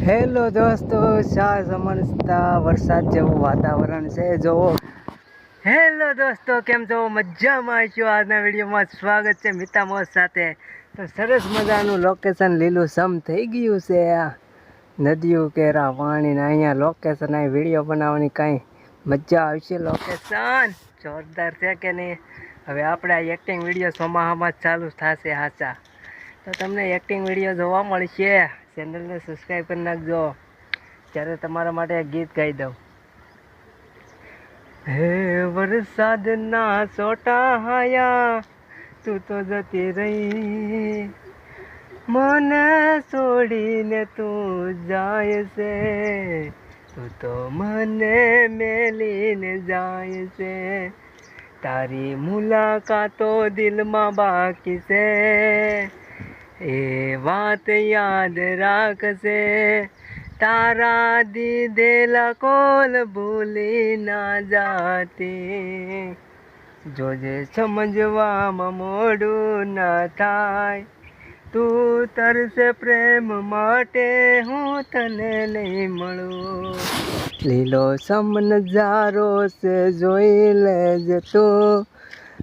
Hello દોસ્તો, શા સમજતા વરસાદ જેવું વાતાવરણ છે જોવો. હેલો દોસ્તો, કેમ છો? મજામાં છો? આજના વિડીયોમાં સ્વાગત છે મિતા મોજ સાથે. તો સરસ મજાનું લોકેશન લીલું સમ થઈ ગયું છે. આ નદીઓ કેરા પાણી અહીંયા લોકેશન, અહીં વિડીયો બનાવવાની કાંઈ મજા આવશે. લોકેશન જોરદાર છે કે નહીં? હવે આપણે આ એક્ટિંગ વિડીયો ચોમાહામાં જ ચાલુ થશે હાચા. તો તમને એક્ટિંગ વિડીયો જોવા મળશે. ચેનલને સબસ્ક્રાઈબ કરી નાખજો. ત્યારે તમારા માટે એક ગીત ગાઈ દઉં. હે વરસાદના છોટા હાયા, તું તો જતી રહી, મને છોડીને તું જાય છે, તું તો મને મેલીને જાય છે, તારી મુલાકાતો દિલમાં બાકી છે, એ વાત યાદ રાખશે, તારા દીધેલા કોલ ભૂલી ના જાતી, જોજે સમજવામાં મોડું ના થાય, તું તરસે પ્રેમ માટે હું તને નહીં મળું, લીલો સમ નજારો છે જોઈ લેજે તું,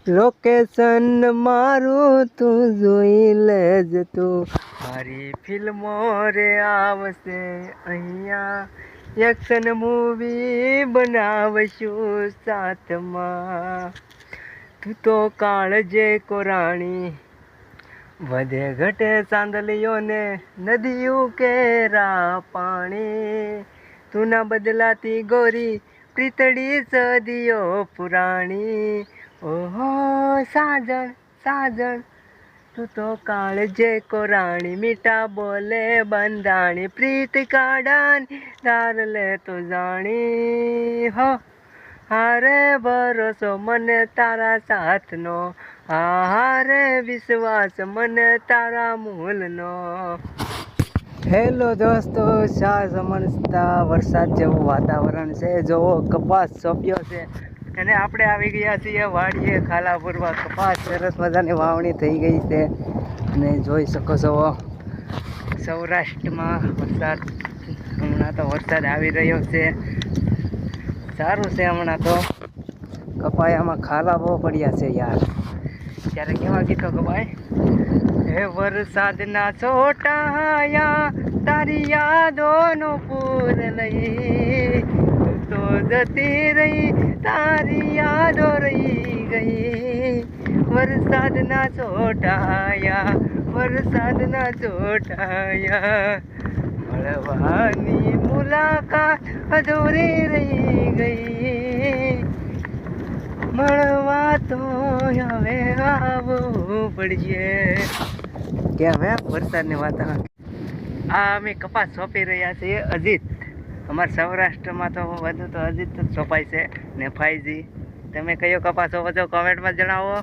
લોકેશન મારું તું જોઈ લેજે તું, મારી ફિલ્મો રે આવશે અહીંયા, એક્શન મૂવી બનાવશું સાથમાં, તું તો કાળજે કોરાણી, વધે ઘટે ચાંદલીઓને નદીયું કેરા પાણી, તું ના બદલાતી ગોરી પ્રીતડી સદીઓ પુરાણી, ઓહો સાજણ સાજણ, તું તો કાળજે કોરાણી, મીઠા બોલે બંધાણી, પ્રીત કાઢાની ધાર લે તો જાણી, હો હારે ભરોસો મને તારા સાથનો, હારે વિશ્વાસ મને તારા મૂલનો. હેલો દોસ્તો, શા સમજતા વરસાદ જેવું વાતાવરણ છે જોવો. કપાસ સોંપ્યો છે અને આપણે આવી ગયા છીએ વાડીએ ખાલા પૂરવા. કપાસ સરસ મજાની વાવણી થઈ ગઈ છે અને જોઈ શકો છો સૌરાષ્ટ્રમાં વરસાદ. હમણાં તો વરસાદ આવી રહ્યો છે, સારું છે. હમણાં તો કપાયામાં ખાલા બહુ પડ્યા છે યાર. ત્યારે કેવા ગીતો કપાય? હે વરસાદના છોટા હાયા, તારી યાદોનો પૂર લઈ, તું તો જતી રહી, તારી યાદો રહી ગઈ, વરસાદના છોટા હાયા, વરસાદના છોટા હાયા, મળવાની મુલાકાત અધૂરી રહી ગઈ, મળવા તો હવે આવવું પડશે. કેમ હે વરસાદની વાતાવરણ? આ અમે કપાસ સોંપી રહ્યા છીએ અજીત. અમારા સૌરાષ્ટ્રમાં તો વધુ તો અજીત જ સોંપાય છે ને ફાઈજી. તમે કયો કપાસ સોંપો છો કમેન્ટમાં જણાવો.